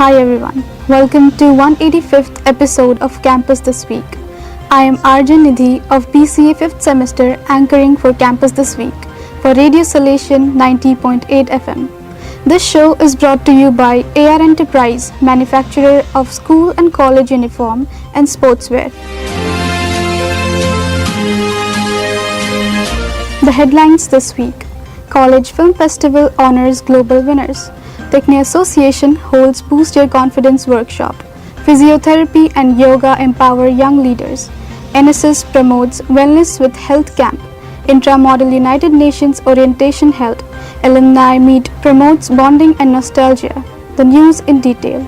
Hi everyone, welcome to 185th episode of Campus This Week. I am Nidhi of BCA 5th semester anchoring for Campus This Week for Radio Salesian 90.8 FM. This show is brought to you by AR Enterprise, manufacturer of school and college uniform and sportswear. The headlines this week: College Film Festival honors global winners. Techne Association holds Boost Your Confidence workshop. Physiotherapy and yoga empower young leaders. NSS promotes wellness with health camp. Intramodal United Nations orientation held. Alumni meet promotes bonding and nostalgia. The news in detail.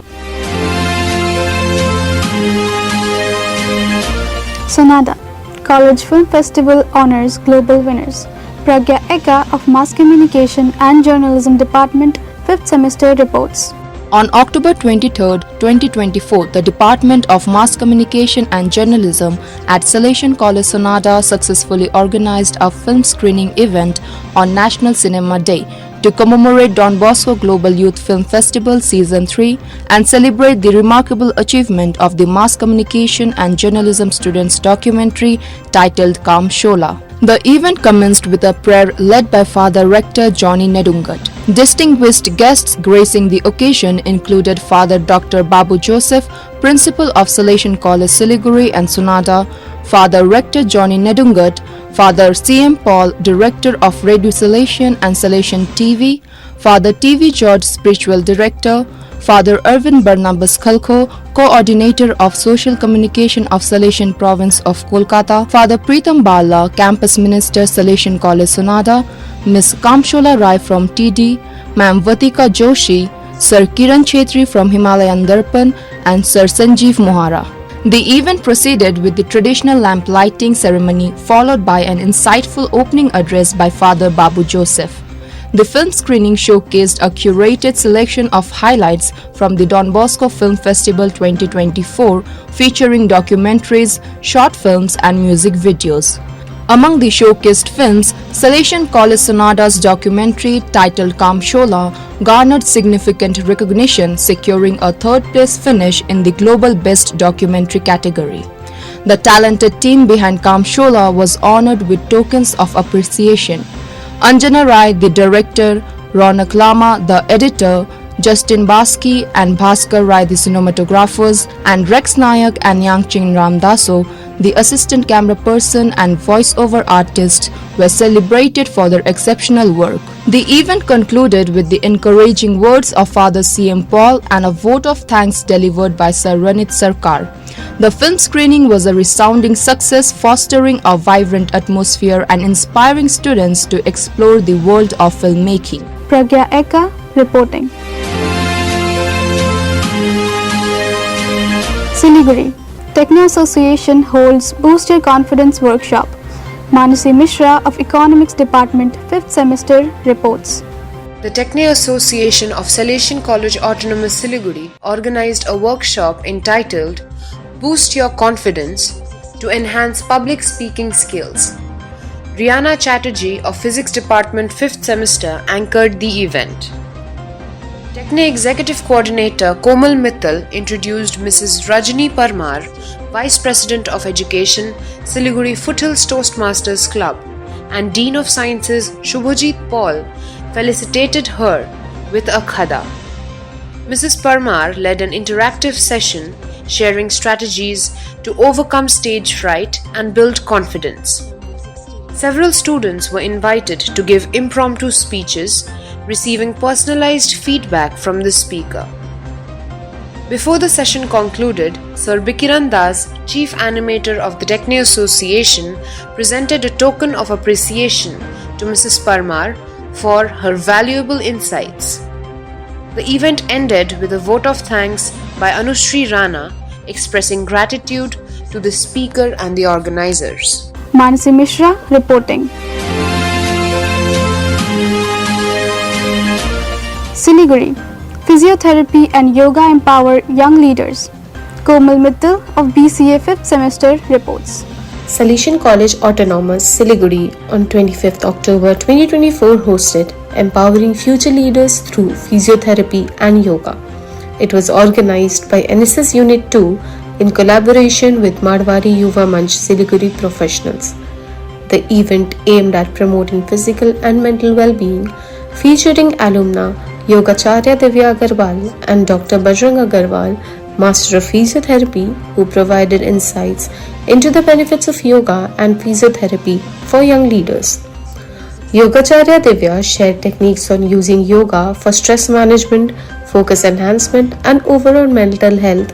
Sonada. College Film Festival honors global winners. Pragya Ekka of Mass Communication and Journalism Department 5th semester reports. On October 23, 2024, the Department of Mass Communication and Journalism at Salesian College Sonada successfully organized a film screening event on National Cinema Day to commemorate Don Bosco Global Youth Film Festival Season 3 and celebrate the remarkable achievement of the Mass Communication and Journalism students' documentary titled Kam Shola. The event commenced with a prayer led by Father Rector Johnny Nedungat. Distinguished guests gracing the occasion included Father Dr. Babu Joseph, Principal of Salesian College Siliguri and Sonada, Father Rector Johnny Nedungat, Father C.M. Paul, Director of Radio Salesian and Salesian TV, Father T.V. George, Spiritual Director, Father Irvin Barnabas Khalko, Coordinator of Social Communication of Salesian Province of Kolkata, Father Pritam Bala, Campus Minister Salesian College Sonada, Ms. Kamshola Rai from TD, Ma'am Vatika Joshi, Sir Kiran Chetri from Himalayan Darpan, and Sir Sanjeev Mohara. The event proceeded with the traditional lamp lighting ceremony followed by an insightful opening address by Father Babu Joseph. The film screening showcased a curated selection of highlights from the Don Bosco Film Festival 2024 featuring documentaries, short films and music videos. Among the showcased films, Salesian College Sonada's documentary titled Kam Shola garnered significant recognition, securing a third-place finish in the Global Best Documentary category. The talented team behind Kam Shola was honored with tokens of appreciation. Anjana Rai, the director, Ronak Lama, the editor, Justin Baski and Bhaskar Rai, the cinematographers, and Rex Nayak and Yangching Ramdaso, the assistant camera person and voiceover artist, were celebrated for their exceptional work. The event concluded with the encouraging words of Father C.M. Paul and a vote of thanks delivered by Sir Ranit Sarkar. The film screening was a resounding success, fostering a vibrant atmosphere and inspiring students to explore the world of filmmaking. Pragya Ekka reporting. Siliguri. Techne Association holds Boost Your Confidence workshop. Manasi Mishra of Economics Department 5th semester reports. The Techne Association of Salesian College Autonomous Siliguri organized a workshop entitled Boost Your Confidence to enhance public speaking skills. Rihanna Chatterjee of Physics Department 5th semester anchored the event. Techne Executive Coordinator Komal Mittal introduced Mrs. Rajani Parmar, Vice President of Education, Siliguri Foothills Toastmasters Club, and Dean of Sciences Shubhajit Paul felicitated her with a khada. Mrs. Parmar led an interactive session sharing strategies to overcome stage fright and build confidence. Several students were invited to give impromptu speeches, receiving personalized feedback from the speaker. Before the session concluded, Sir Bikiran Das, Chief Animator of the Techne Association, presented a token of appreciation to Mrs. Parmar for her valuable insights. The event ended with a vote of thanks by Anushri Rana, expressing gratitude to the speaker and the organizers. Manasi Mishra reporting. Siliguri. Physiotherapy and yoga empower young leaders. Komal Mittal of BCA 5th semester reports. Salesian College Autonomous Siliguri on 25th October 2024 hosted Empowering Future Leaders Through Physiotherapy and Yoga. It was organized by NSS Unit 2 in collaboration with Marwari Yuva Manch Siliguri professionals. The event aimed at promoting physical and mental well-being, featuring alumna Yogacharya Divya Agarwal and Dr. Bajrang Agarwal, Master of Physiotherapy, who provided insights into the benefits of yoga and physiotherapy for young leaders. Yogacharya Divya shared techniques on using yoga for stress management, focus enhancement, and overall mental health,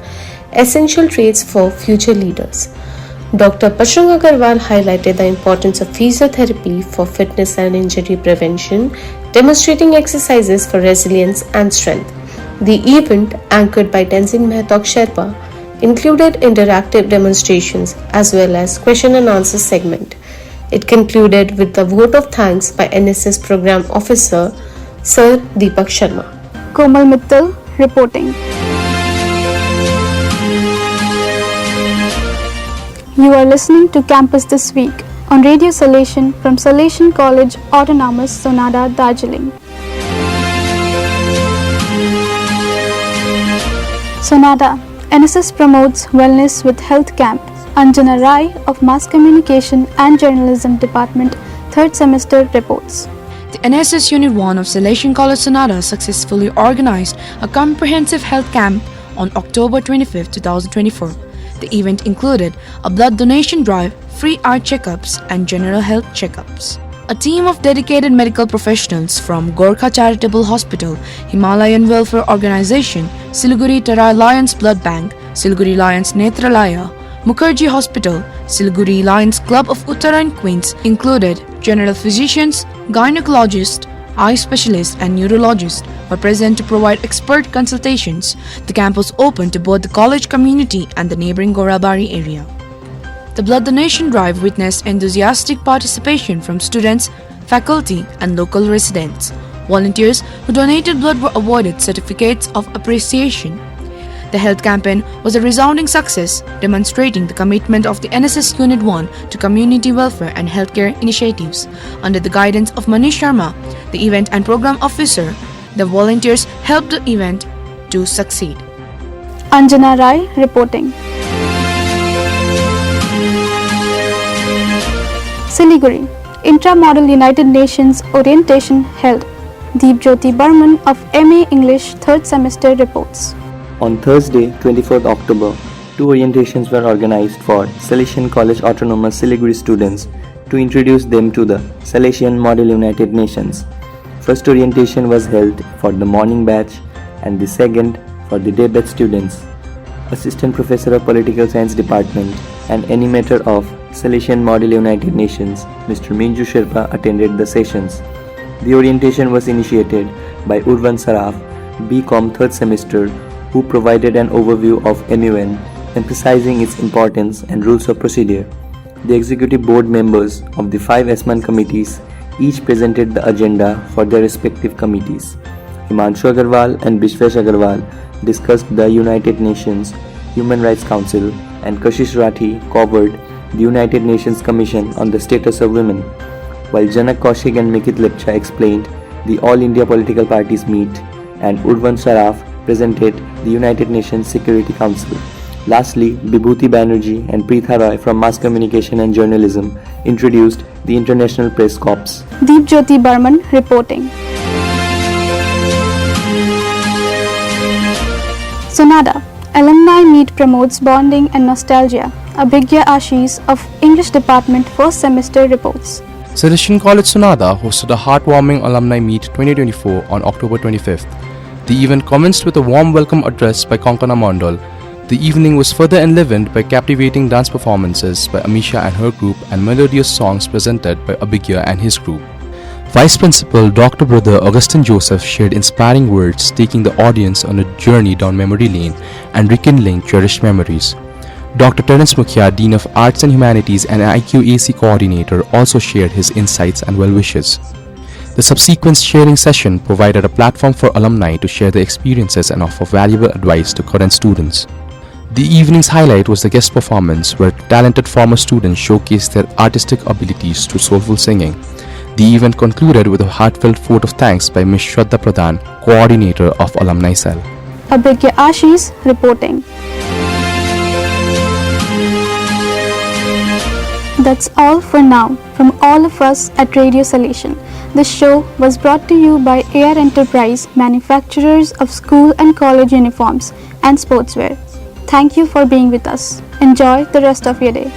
essential traits for future leaders. Dr. Bajrang Agarwal highlighted the importance of physiotherapy for fitness and injury prevention, demonstrating exercises for resilience and strength. The event, anchored by Tenzin Mehtok Sherpa, included interactive demonstrations as well as question and answer segment. It concluded with the vote of thanks by NSS Program Officer Sir Deepak Sharma. Komal Mittal reporting. You are listening to Campus This Week on Radio Salesian from Salesian College Autonomous Sonada, Darjeeling. Sonada, NSS promotes wellness with health camp. Anjana Rai of Mass Communication and Journalism Department, 3rd semester reports. The NSS Unit 1 of Salesian College Sonada successfully organized a comprehensive health camp on October 25, 2024. The event included a blood donation drive, free eye checkups, and general health checkups. A team of dedicated medical professionals from Gorkha Charitable Hospital, Himalayan Welfare Organization, Siliguri Tara Lions Blood Bank, Siliguri Lions Netralaya, Mukherjee Hospital, Siliguri Lions Club of Uttarakhand Queens included general physicians, gynecologists, eye specialists and neurologists were present to provide expert consultations. The camp was open to both the college community and the neighboring Gorabari area. The blood donation drive witnessed enthusiastic participation from students, faculty and local residents. Volunteers who donated blood were awarded certificates of appreciation. The health campaign was a resounding success, demonstrating the commitment of the NSS Unit 1 to community welfare and healthcare initiatives. Under the guidance of Manish Sharma, the event and program officer, the volunteers helped the event to succeed. Anjana Rai reporting. Siliguri, Intramodal United Nations orientation held. Deepjyoti Barman of MA English 3rd semester reports. On Thursday, 24th October, 2 orientations were organized for Salesian College Autonomous Siliguri students to introduce them to the Salesian Model United Nations. First orientation was held for the morning batch and the second for the day batch students. Assistant Professor of Political Science Department and animator of Salesian Model United Nations, Mr. Minju Sherpa, attended the sessions. The orientation was initiated by Urvan Saraf, BCom 3rd semester, who provided an overview of MUN, emphasizing its importance and rules of procedure. The executive board members of the 5 ESMAN committees each presented the agenda for their respective committees. Himanshu Agarwal and Bishwesh Agarwal discussed the United Nations Human Rights Council, and Kashish Rathi covered the United Nations Commission on the Status of Women, while Janak Kaushik and Mikit Lepcha explained the All India Political Parties Meet, and Urvan Saraf presented the United Nations Security Council. Lastly, Bibhuti Banerjee and Preetha Roy from Mass Communication and Journalism introduced the International Press Corps. Deepjyoti Barman reporting. Sonada, Alumni Meet promotes bonding and nostalgia. Abhigya Ashis of English Department 1st semester reports. Salesian College Sonada hosted a heartwarming Alumni Meet 2024 on October 25th. The event commenced with a warm welcome address by Konkana Mandal. The evening was further enlivened by captivating dance performances by Mishra and her group and melodious songs presented by Abhigya and his group. Vice Principal Dr. Brother Augustine Joseph shared inspiring words, taking the audience on a journey down memory lane and rekindling cherished memories. Dr. Terence Mukhya, Dean of Arts and Humanities and IQAC Coordinator, also shared his insights and well wishes. The subsequent sharing session provided a platform for alumni to share their experiences and offer valuable advice to current students. The evening's highlight was the guest performance, where talented former students showcased their artistic abilities through soulful singing. The event concluded with a heartfelt vote of thanks by Ms. Shraddha Pradhan, Coordinator of Alumni Cell. Abhigya Ashis reporting. That's all for now from all of us at Radio Salesian. This show was brought to you by Air Enterprise, manufacturers of school and college uniforms and sportswear. Thank you for being with us. Enjoy the rest of your day.